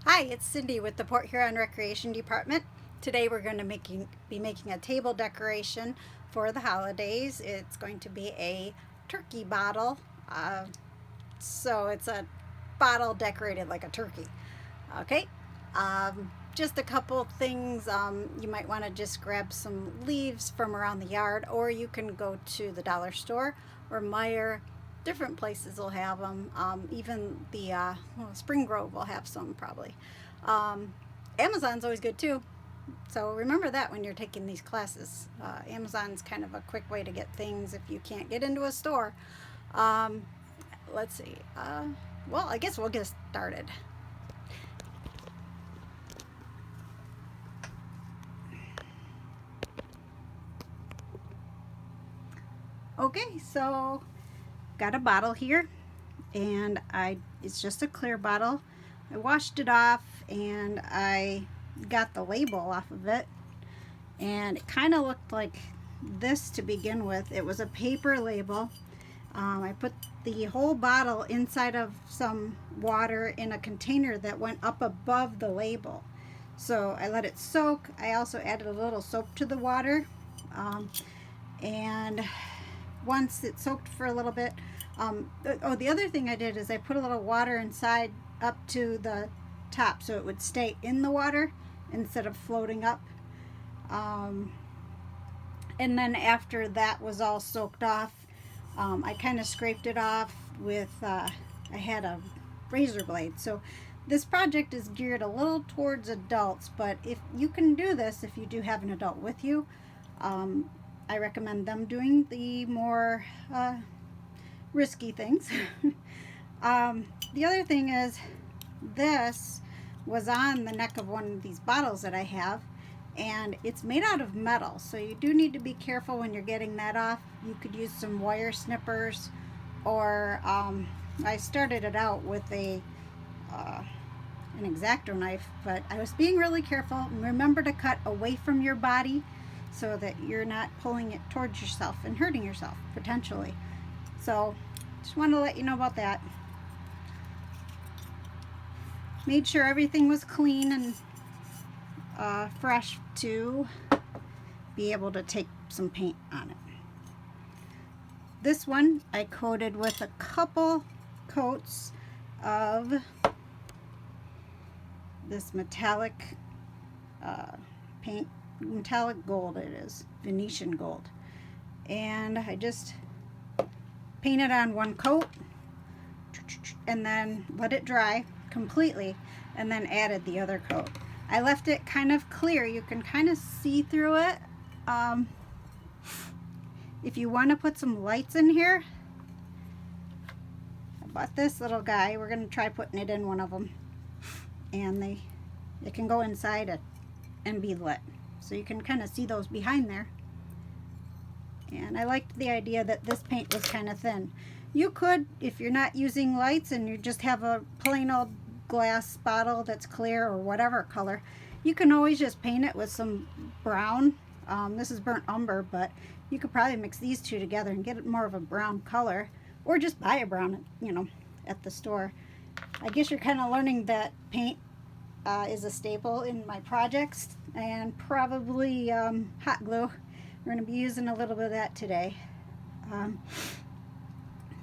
Hi, it's Cindy with the Port Huron Recreation Department. Today we're going to be making a table decoration for the holidays. It's going to be a turkey bottle. So it's a bottle decorated like a turkey. Okay, just a couple things. You might want to just grab some leaves from around the yard, or you can go to the dollar store or Meyer. Different places will have them. Even the Spring Grove will have some probably. Um, Amazon's always good too. So remember that when you're taking these classes. Amazon's kind of a quick way to get things if you can't get into a store. Um, let's see. Well, I guess we'll get started. Okay, so got a bottle here, and it's just a clear bottle. I washed it off and I got the label off of it, and it kind of looked like this to begin with. It was a paper label. I put the whole bottle inside of some water in a container that went up above the label. So I let it soak. I also added a little soap to the water, and once it soaked for a little bit, the other thing I did is I put a little water inside up to the top so it would stay in the water instead of floating up. And then after that was all soaked off, I kind of scraped it off with, I had a razor blade. So this project is geared a little towards adults, but if you can do this, if you do have an adult with you, I recommend them doing the more risky things. The other thing is, this was on the neck of one of these bottles that I have, and it's made out of metal, so you do need to be careful when you're getting that off. You could use some wire snippers, or I started it out with an X-Acto knife, but I was being really careful. Remember to cut away from your body so that you're not pulling it towards yourself and hurting yourself potentially. So just want to let you know about that. Made sure everything was clean and fresh to be able to take some paint on it. This one I coated with a couple coats of this metallic paint, metallic gold it is, Venetian gold. And I just painted on one coat and then let it dry completely and then added the other coat. I left it kind of clear. You can kind of see through it. If you want to put some lights in here, I bought this little guy. We're going to try putting it in one of them, and it can go inside it and be lit, so you can kind of see those behind there. And I liked the idea that this paint was kind of thin. You could, if you're not using lights and you just have a plain old glass bottle that's clear or whatever color, you can always just paint it with some brown. This is burnt umber, but you could probably mix these two together and get it more of a brown color, or just buy a brown, at the store. I guess you're kind of learning that paint is a staple in my projects, and probably hot glue. We're going to be using a little bit of that today.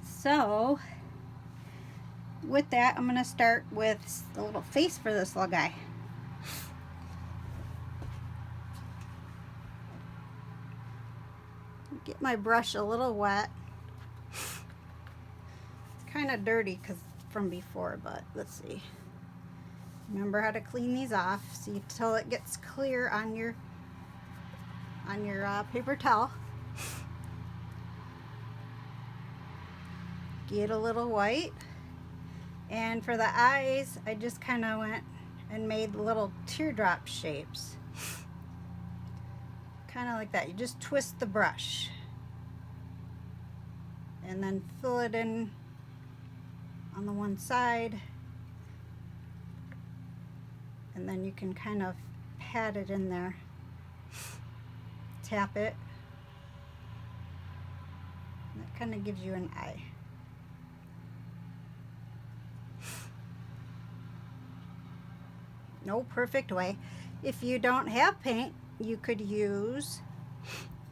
So with that, I'm going to start with the little face for this little guy. Get my brush a little wet. It's kind of dirty because from before, but let's see. Remember how to clean these off. See till it gets clear on your paper towel. Get a little white, and for the eyes I just kind of went and made little teardrop shapes, kind of like that. You just twist the brush and then fill it in on the one side, and then you can kind of pat it in there, tap it, and that kind of gives you an eye. no perfect way. If you don't have paint, you could use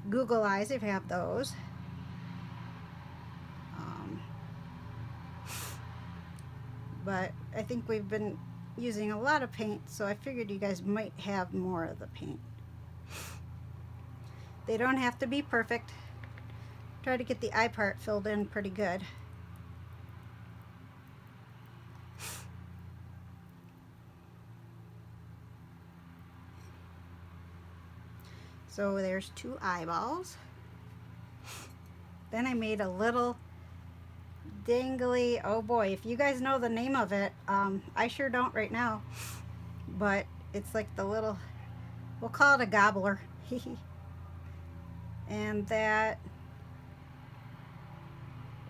Google Eyes if you have those. But I think we've been using a lot of paint, so I figured you guys might have more of the paint. They don't have to be perfect. Try to get the eye part filled in pretty good. So there's 2 eyeballs. Then I made a little dangly, oh boy, if you guys know the name of it, I sure don't right now, but it's like the little, we'll call it a gobbler. And that,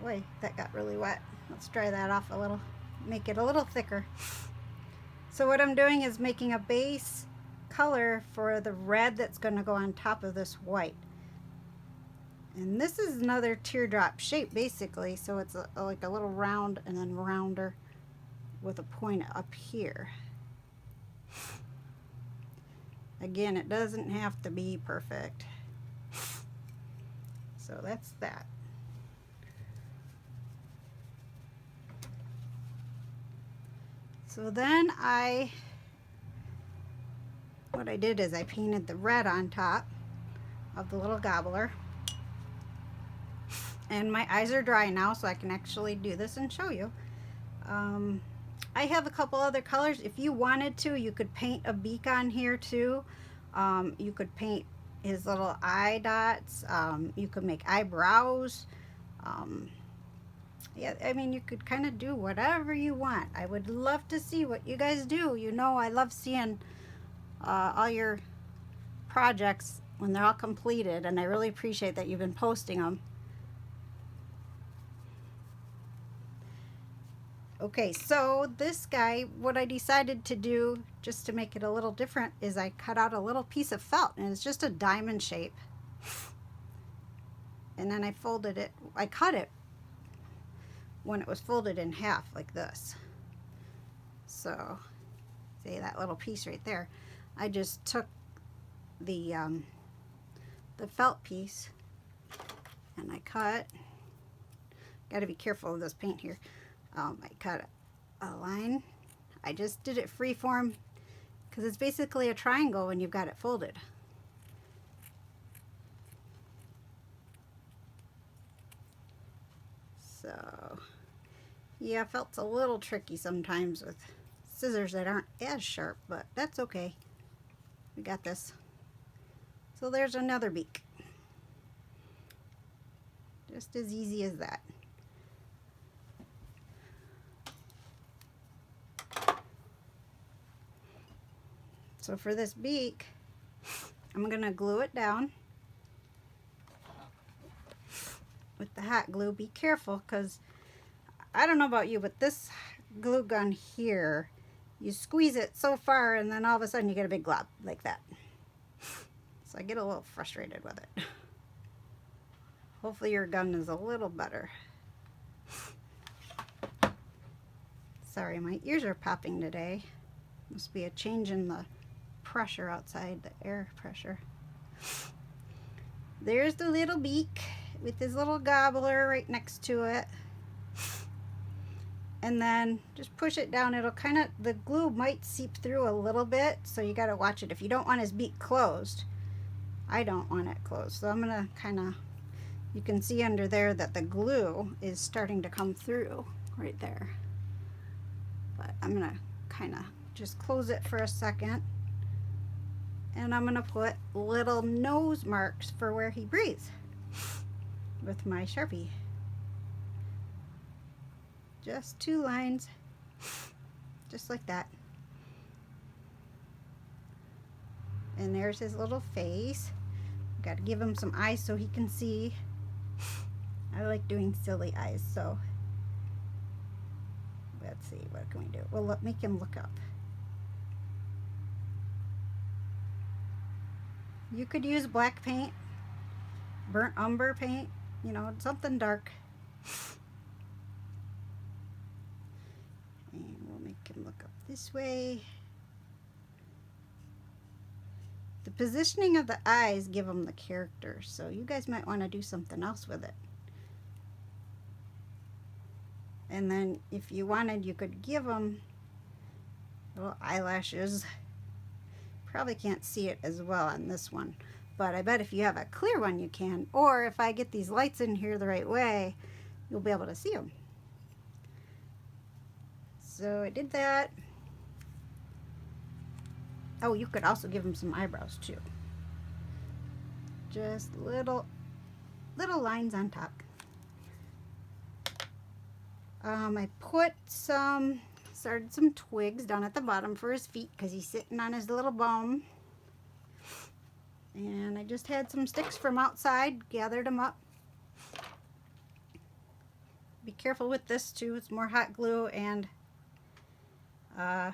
boy, that got really wet. Let's dry that off a little, make it a little thicker. So what I'm doing is making a base color for the red that's going to go on top of this white. And this is another teardrop shape basically, so it's like a little round and then rounder with a point up here. Again, it doesn't have to be perfect. So that's that. So then what I did is I painted the red on top of the little gobbler. And my eyes are dry now, so I can actually do this and show you. I have a couple other colors. If you wanted to, you could paint a beak on here too. You could paint his little eye dots. You could make eyebrows. Yeah, I mean, you could kind of do whatever you want. I would love to see what you guys do. You know, I love seeing all your projects when they're all completed, and I really appreciate that you've been posting them. Okay, so this guy, what I decided to do just to make it a little different is I cut out a little piece of felt, and it's just a diamond shape. And then I folded it, I cut it when it was folded in half like this. So, see that little piece right there? I just took the felt piece and I cut, gotta be careful of this paint here. I cut a line. I just did it freeform because it's basically a triangle when you've got it folded. So, yeah, felt's a little tricky sometimes with scissors that aren't as sharp, but that's okay. We got this. So there's another beak. Just as easy as that. So for this beak, I'm going to glue it down with the hot glue. Be careful, because I don't know about you, but this glue gun here, you squeeze it so far and then all of a sudden you get a big glob like that. So I get a little frustrated with it. Hopefully your gun is a little better. Sorry, my ears are popping today. Must be a change in the pressure outside, the air pressure. There's the little beak with his little gobbler right next to it. And then just push it down. It'll kind of, the glue might seep through a little bit, so you got to watch it. If you don't want his beak closed, I don't want it closed. So I'm going to kind of, you can see under there that the glue is starting to come through right there. But I'm going to kind of just close it for a second. And I'm going to put little nose marks for where he breathes with my Sharpie. Just 2 lines, just like that. And there's his little face. Got to give him some eyes so he can see. I like doing silly eyes, so let's see, what can we do? Well, make him look up. You could use black paint, burnt umber paint, you know, something dark. And we'll make him look up this way. The positioning of the eyes give them the character, so you guys might want to do something else with it. And then if you wanted, you could give them little eyelashes. Probably can't see it as well on this one, but I bet if you have a clear one you can, or if I get these lights in here the right way, you'll be able to see them. So I did that. Oh, you could also give them some eyebrows too. Just little lines on top. I put started some twigs down at the bottom for his feet because he's sitting on his little bum. And I just had some sticks from outside, gathered them up. Be careful with this too, it's more hot glue, and if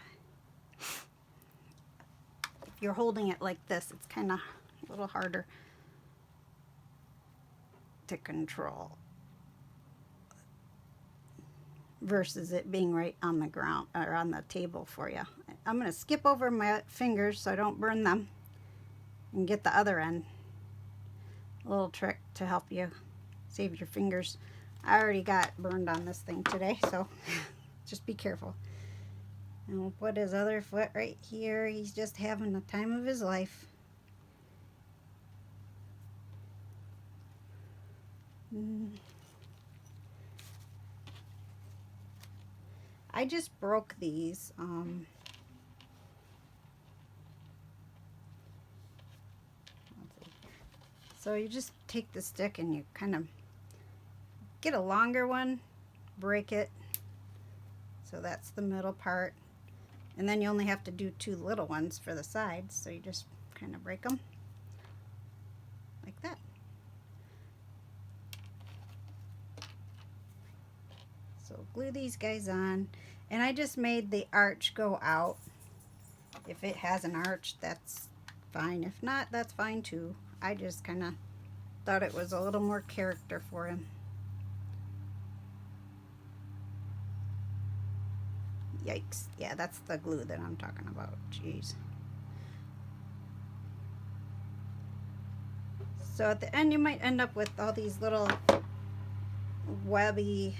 you're holding it like this, it's kind of a little harder to control versus it being right on the ground or on the table for you. I'm going to skip over my fingers so I don't burn them and get the other end. A little trick to help you save your fingers. I already got burned on this thing today, so just be careful. And we'll put his other foot right here. He's just having the time of his life. I just broke these. So you just take the stick and you kind of get a longer one, break it. So that's the middle part. And then you only have to do 2 little ones for the sides. So you just kind of break them like that. So glue these guys on. And I just made the arch go out. If it has an arch, that's fine. If not, that's fine too. I just kind of thought it was a little more character for him. Yikes. Yeah, that's the glue that I'm talking about. Jeez. So at the end you might end up with all these little webby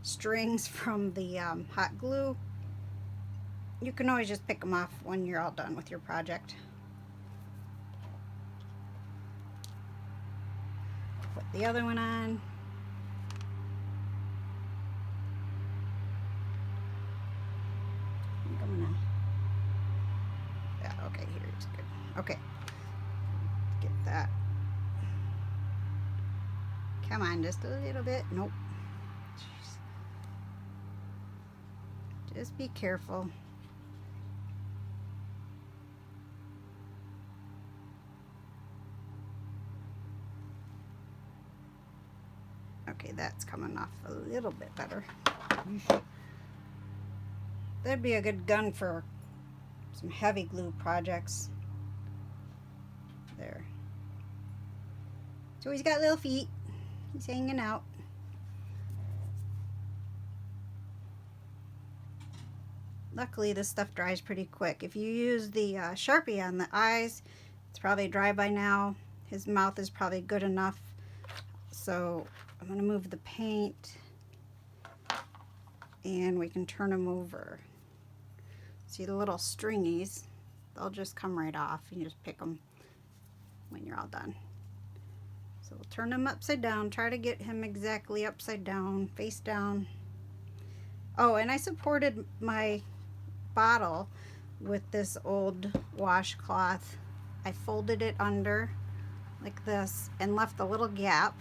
strings from the hot glue. You can always just pick them off when you're all done with your project. Put the other one on. Yeah, okay, here it's good. Okay, get that. Come on, just a little bit. Nope. Jeez. Just be careful. Okay, that's coming off a little bit better. That'd be a good gun for some heavy glue projects. There. So he's got little feet. He's hanging out. Luckily this stuff dries pretty quick. If you use the Sharpie on the eyes, it's probably dry by now. His mouth is probably good enough. So I'm going to move the paint and we can turn them over. See the little stringies? They'll just come right off. You just pick them when you're all done. So we'll turn him upside down. Try to get him exactly upside down, face down. Oh, and I supported my bottle with this old washcloth. I folded it under like this and left a little gap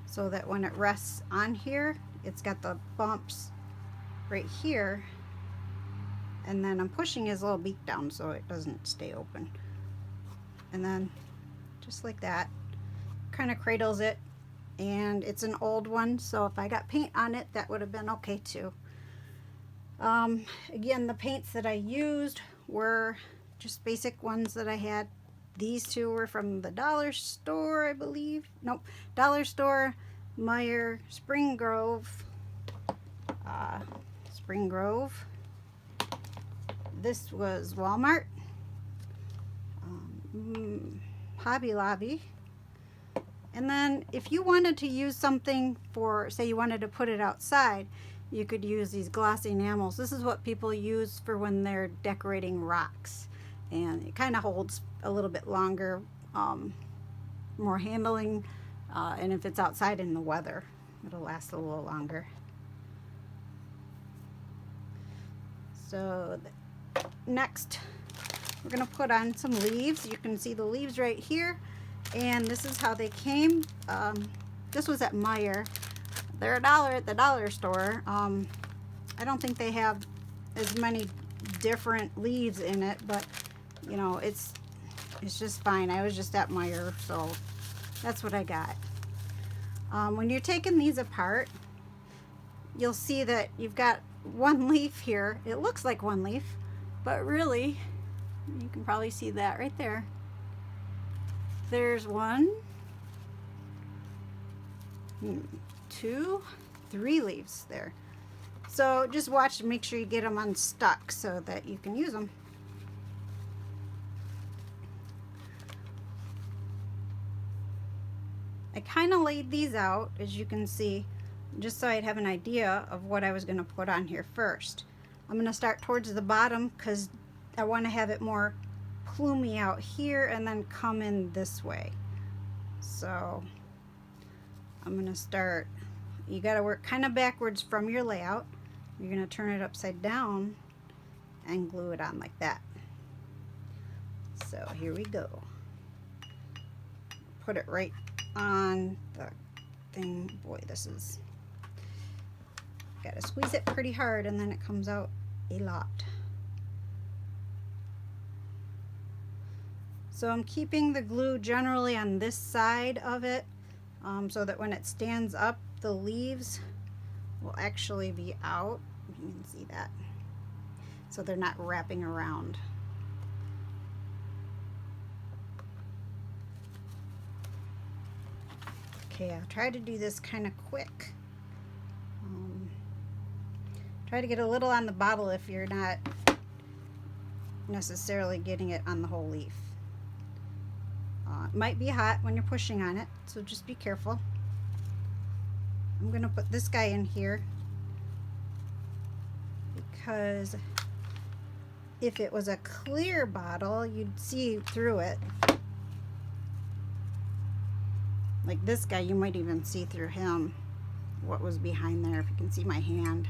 so that when it rests on here, it's got the bumps right here. And then I'm pushing his little beak down so it doesn't stay open. And then just like that, kind of cradles it. And it's an old one, so if I got paint on it, that would have been okay too. Again, the paints that I used were just basic ones that I had. These two were from the dollar store, I believe. Nope, dollar store, Meyer, Spring Grove. This was Walmart. Hobby Lobby. And then if you wanted to use something for, say you wanted to put it outside, you could use these glossy enamels. This is what people use for when they're decorating rocks. And it kind of holds a little bit longer, more handling, and if it's outside in the weather, it'll last a little longer. So next, we're going to put on some leaves. You can see the leaves right here. And this is how they came. This was at Meijer. They're $1 at the dollar store. I don't think they have as many different leaves in it, but you know, it's just fine. I was just at Meijer, so that's what I got. When you're taking these apart, you'll see that you've got one leaf here. It looks like one leaf, but really, you can probably see that right there. There's 1, 2, 3 leaves there. So just watch to make sure you get them unstuck so that you can use them. I kind of laid these out, as you can see, just so I'd have an idea of what I was going to put on here first. I'm going to start towards the bottom because I want to have it more plumey out here and then come in this way. So I'm going to start, you got to work kind of backwards from your layout. You're going to turn it upside down and glue it on like that. So here we go. Put it right on the thing. Boy, this is, got to squeeze it pretty hard and then it comes out a lot. So I'm keeping the glue generally on this side of it, so that when it stands up, the leaves will actually be out. You can see that. So they're not wrapping around. Okay, I'll try to do this kind of quick. Try to get a little on the bottle if you're not necessarily getting it on the whole leaf. It might be hot when you're pushing on it, so just be careful. I'm going to put this guy in here because if it was a clear bottle, you'd see through it. Like this guy, you might even see through him what was behind there, if you can see my hand.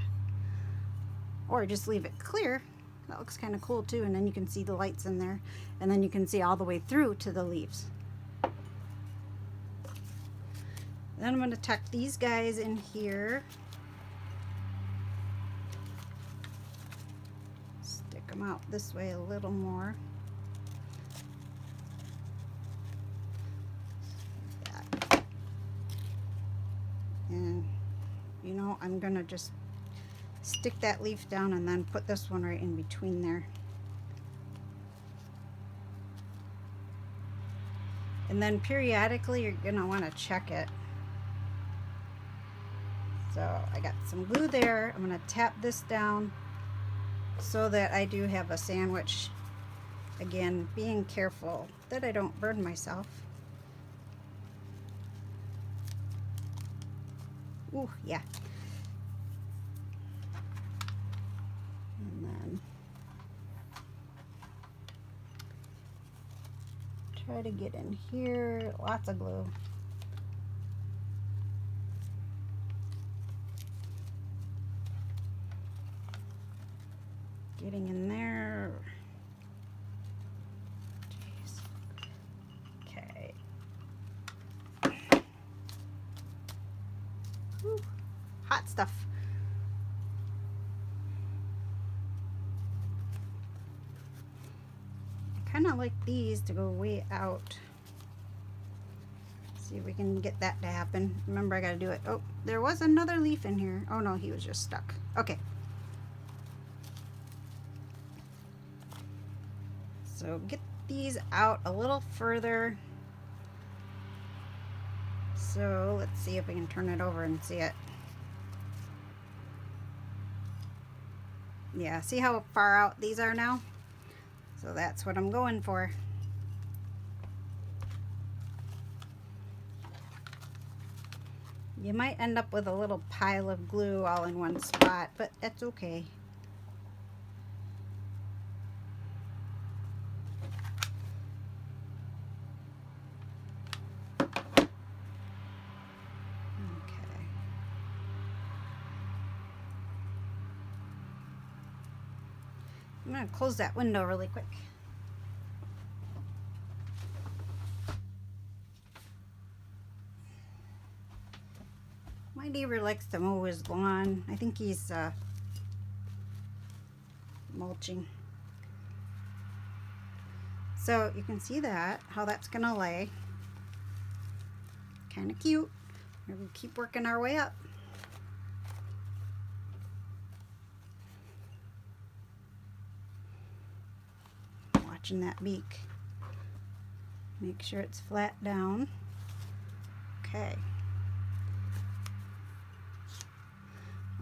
Or just leave it clear. That looks kind of cool too, and then you can see the lights in there, and then you can see all the way through to the leaves. Then I'm going to tuck these guys in here. Stick them out this way a little more. Like that. And you know, I'm going to just stick that leaf down and then put this one right in between there. And then periodically you're going to want to check it. So I got some glue there. I'm going to tap this down so that I do have a sandwich. Again, being careful that I don't burn myself. Ooh, yeah. And then try to get in here. Lots of glue. Getting in there. Jeez. Okay. Whew. Hot stuff. I kind of like these to go way out. See if we can get that to happen. Remember, I got to do it. Oh, there was another leaf in here. Oh no, he was just stuck. Okay. So get these out a little further. So let's see if we can turn it over and see it. Yeah, see how far out these are now? So that's what I'm going for. You might end up with a little pile of glue all in one spot, but that's okay. Okay. I'm going to close that window really quick. My neighbor likes to mow his lawn. I think he's mulching. So you can see that, how that's gonna lay. Kind of cute. We're gonna keep working our way up. Watching that beak. Make sure it's flat down. Okay.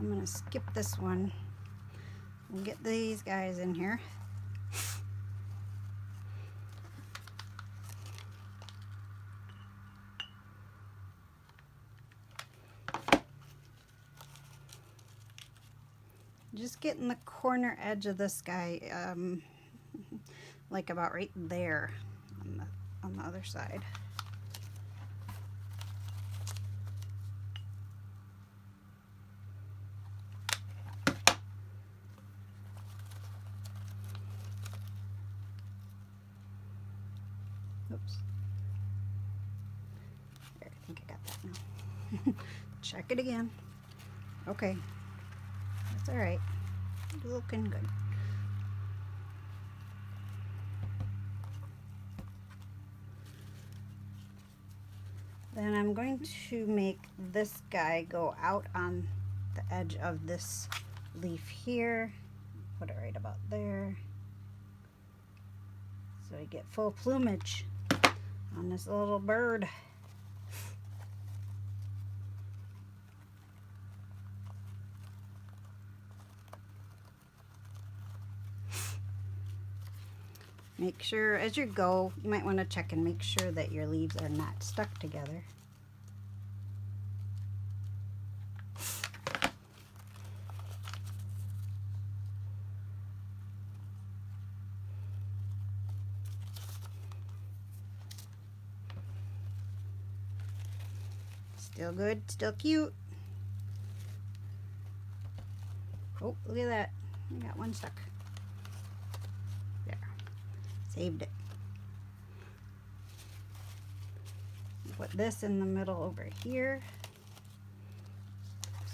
I'm gonna skip this one and get these guys in here. Just getting the corner edge of this guy, like about right there on the other side. Oops. There, I think I got that now. Check it again. Okay. That's alright. Looking good. Then I'm going to make this guy go out on the edge of this leaf here. Put it right about there. So we get full plumage on this little bird. Make sure as you go, you might want to check and make sure that your leaves are not stuck together. Still good, still cute. Oh, look at that. I got one stuck. There. Saved it. Put this in the middle over here.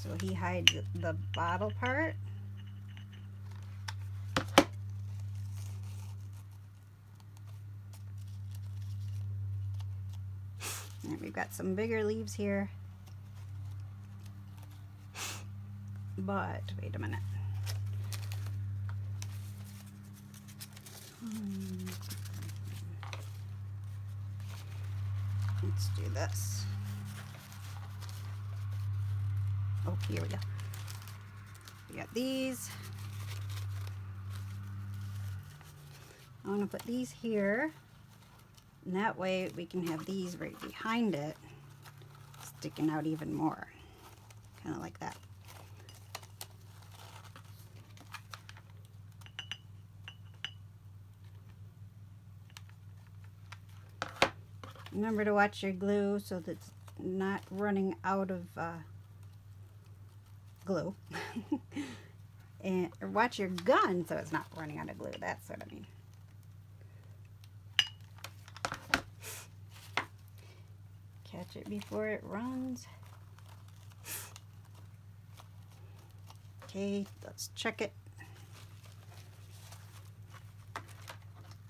So he hides the bottle part. And we've got some bigger leaves here. But, wait a minute. Let's do this. Oh, here we go. We got these. I want to put these here. And that way we can have these right behind it, sticking out even more. Kind of like that. Remember to watch your glue so that it's not running out of glue. And or watch your gun so it's not running out of glue. That's what I mean. Catch it before it runs. Okay, let's check it.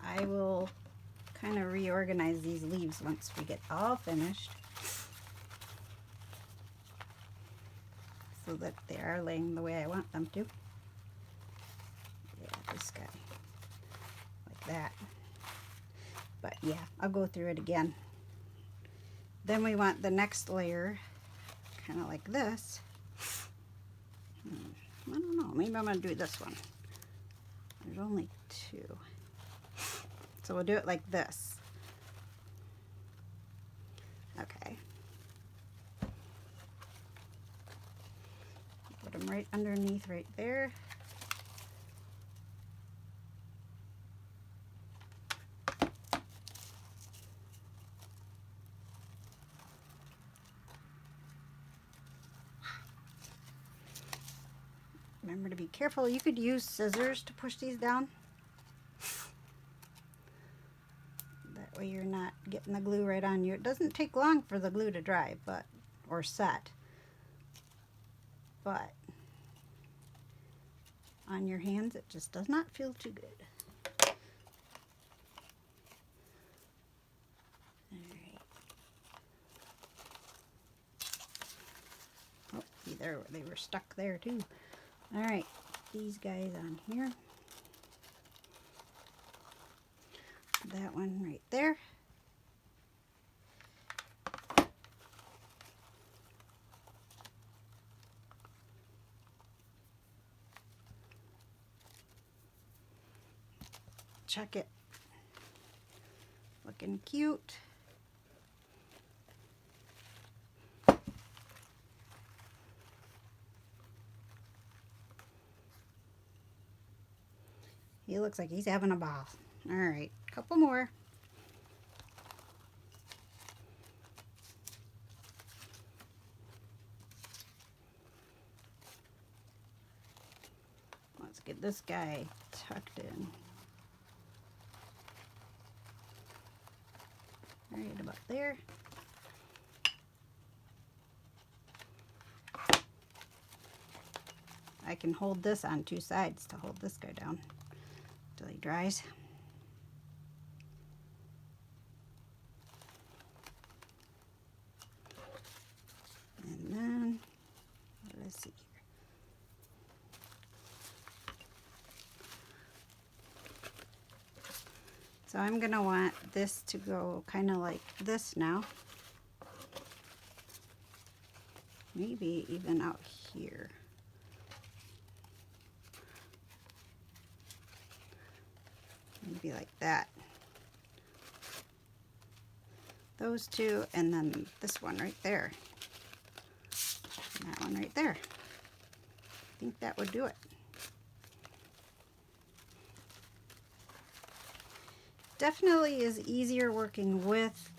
I will kind of reorganize these leaves once we get all finished so that they are laying the way I want them to. Yeah, this guy like that. But yeah, I'll go through it again. Then we want the next layer kind of like this. I don't know, maybe I'm going to do this one. There's only two. So we'll do it like this. Okay. them right underneath right there. Remember to be careful. You could use scissors to push these down. That way you're not getting the glue right on you. It doesn't take long for the glue to dry, or set. But on your hands, it just does not feel too good. Alright. Oh, see there, they were stuck there too. Alright, these guys on here. That one right there. Check it. Looking cute. He looks like he's having a ball. All right, couple more. Let's get this guy tucked in. Right about there. I can hold this on two sides to hold this guy down until he dries. And then, let's see here. So I'm gonna want this to go kind of like this now. Maybe even out here. Maybe like that. Those two, and then this one right there. And that one right there. I think that would do it. Definitely is easier working with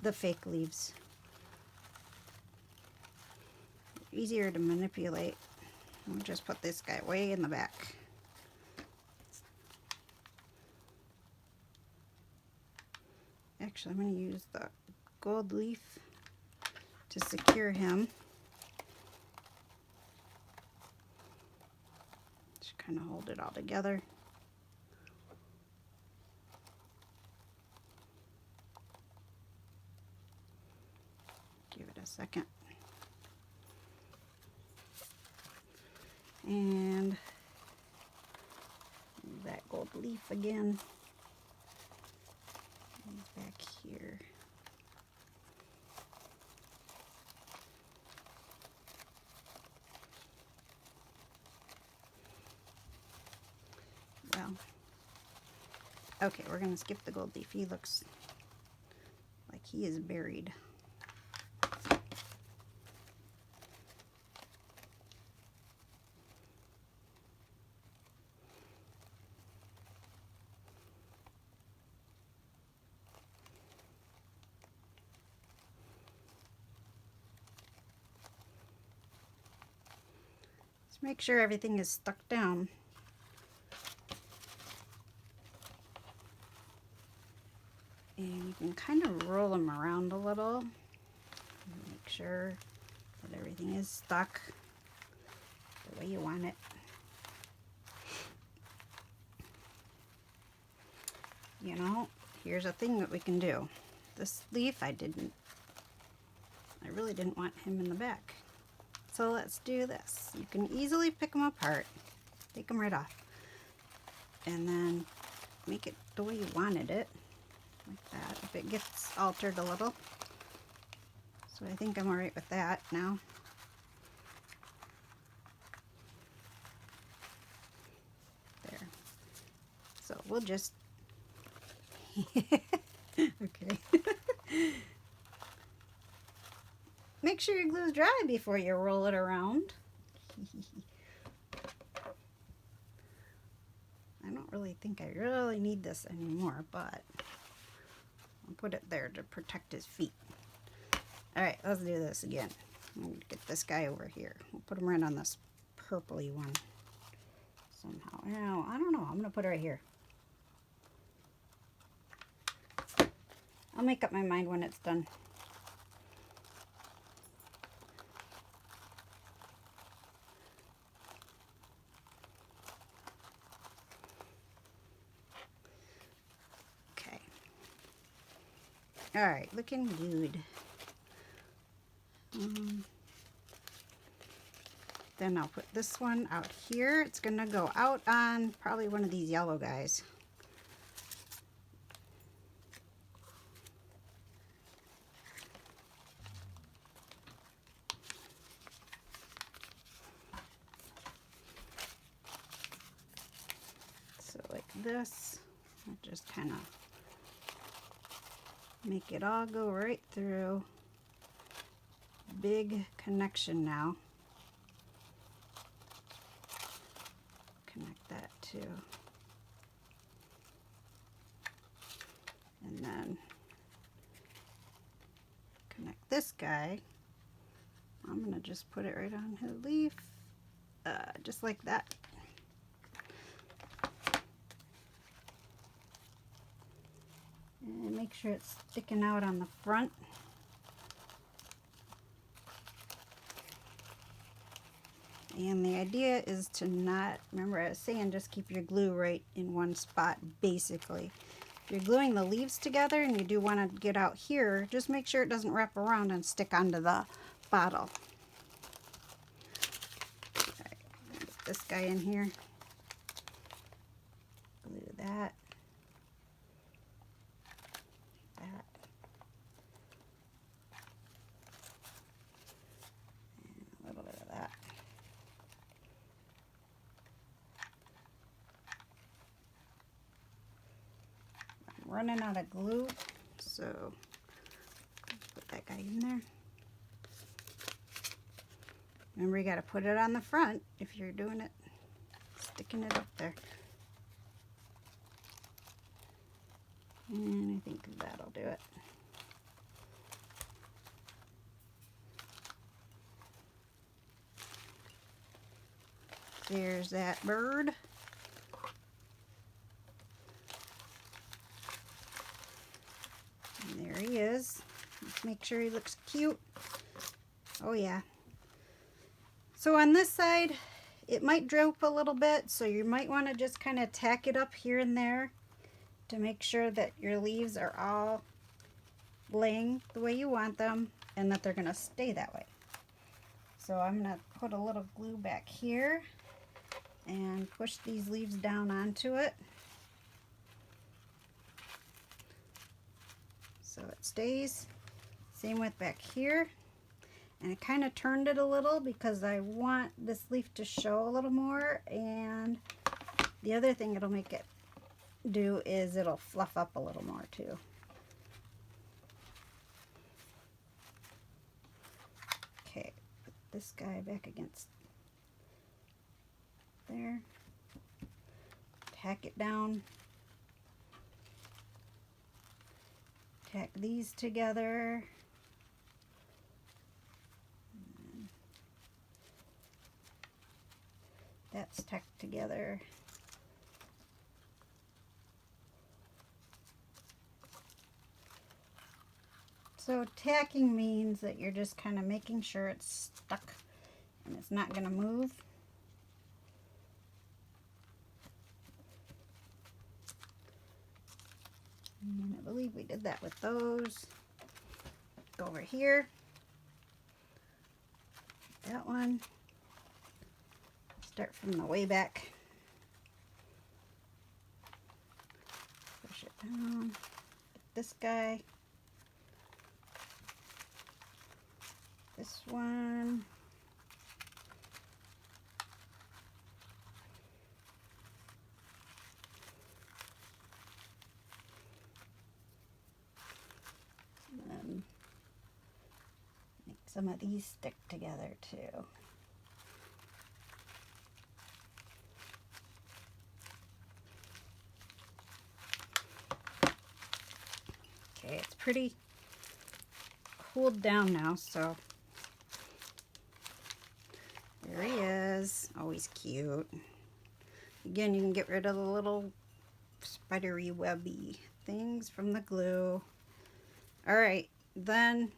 the fake leaves. Easier to manipulate. We'll just put this guy way in the back. Actually, I'm going to use the gold leaf to secure him. Just kind of hold it all together. Give it a second. And that gold leaf again. He's back here. Well, okay, we're going to skip the gold leaf. He looks like he is buried. Make sure everything is stuck down. And you can kind of roll them around a little. Make sure that everything is stuck the way you want it. You know, here's a thing that we can do. This leaf, I really didn't want him in the back. So let's do this. You can easily pick them apart, take them right off, and then make it the way you wanted it, like that, if it gets altered a little. So I think I'm all right with that now. There. So we'll just, okay. make sure your glue's dry before you roll it around. I don't really think I really need this anymore, but I'll put it there to protect his feet. All right, let's do this again. I'm gonna get this guy over here. We'll put him right on this purpley one somehow. Now, I don't know. I'm gonna put it right here. I'll make up my mind when it's done. Okay. All right, looking good. Then I'll put this one out here. It's gonna go out on probably one of these yellow guys. So like this, I'll just kind of make it all go right through. Big connection now. Connect that too. And then connect this guy. I'm gonna just put it right on his leaf, just like that. And make sure it's sticking out on the front. And the idea is to not, remember I was saying, just keep your glue right in one spot, basically. If you're gluing the leaves together and you do want to get out here, just make sure it doesn't wrap around and stick onto the bottle. All right, get this guy in here. Glue that. That. And a little bit of that. Running out of glue, so put that guy in there. Remember, you got to put it on the front if you're doing it, sticking it up there. And I think that'll do it. There's that bird. There he is. Let's make sure he looks cute. Oh yeah. So on this side, it might droop a little bit, so you might want to just kind of tack it up here and there to make sure that your leaves are all laying the way you want them and that they're going to stay that way. So I'm going to put a little glue back here and push these leaves down onto it. So it stays. Same with back here. And I kind of turned it a little because I want this leaf to show a little more. And the other thing it'll make it do is it'll fluff up a little more too. Okay, put this guy back against there. Tack it down. Tack these together. That's tacked together. So tacking means that you're just kind of making sure it's stuck and it's not going to move. And I believe we did that with those. Go over here. That one. Start from the way back. Push it down. Get this guy. This one. And then make some of these stick together too. Okay, it's pretty cooled down now, so there he is. Always cute. Again, you can get rid of the little spidery webby things from the glue. All right, then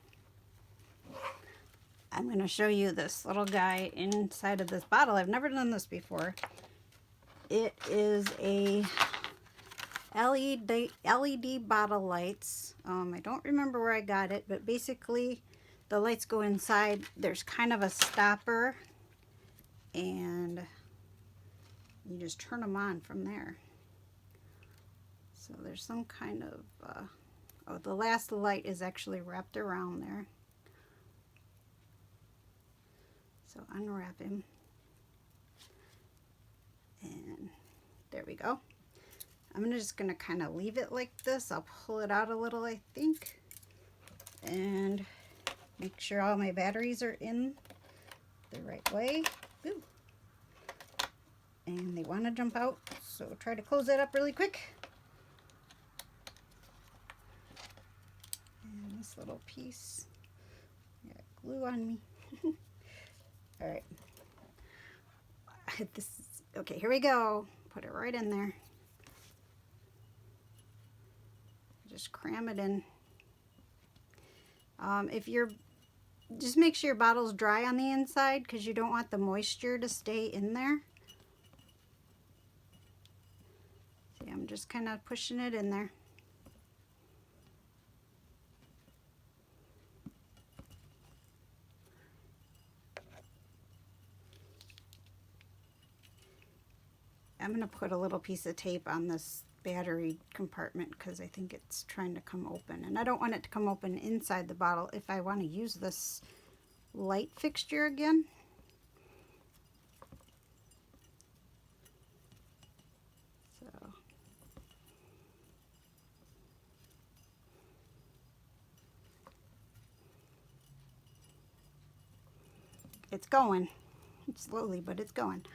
I'm going to show you this little guy inside of this bottle. I've never done this before. It is a LED bottle lights. I don't remember where I got it, but basically the lights go inside. There's kind of a stopper, and you just turn them on from there. So there's some kind of, oh, the last light is actually wrapped around there. So unwrap him. And there we go. I'm just going to kind of leave it like this. I'll pull it out a little, I think. And make sure all my batteries are in the right way. Ooh. And they want to jump out, so try to close that up really quick. And this little piece, got glue on me. All right. This is, okay, here we go. Put it right in there. Just cram it in. If you're, just make sure your bottle's dry on the inside, because you don't want the moisture to stay in there. See, I'm just kind of pushing it in there. I'm going to put a little piece of tape on this battery compartment because I think it's trying to come open, and I don't want it to come open inside the bottle if I want to use this light fixture again. So it's going. It's slowly, but it's going.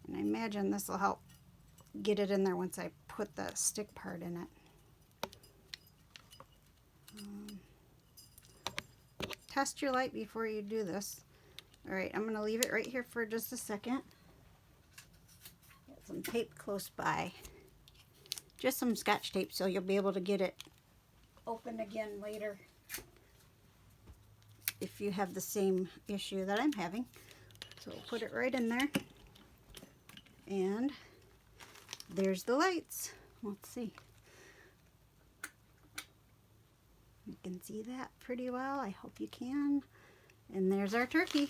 And I imagine this will help get it in there once I put the stick part in it. Test your light before you do this. All right, I'm going to leave it right here for just a second. Got some tape close by. Just some Scotch tape so you'll be able to get it open again later if you have the same issue that I'm having. So we'll put it right in there. And there's the lights. Let's see. You can see that pretty well. I hope you can. And there's our turkey.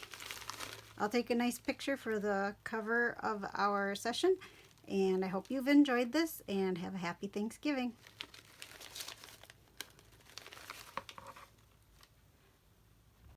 I'll take a nice picture for the cover of our session. And I hope you've enjoyed this and have a happy Thanksgiving.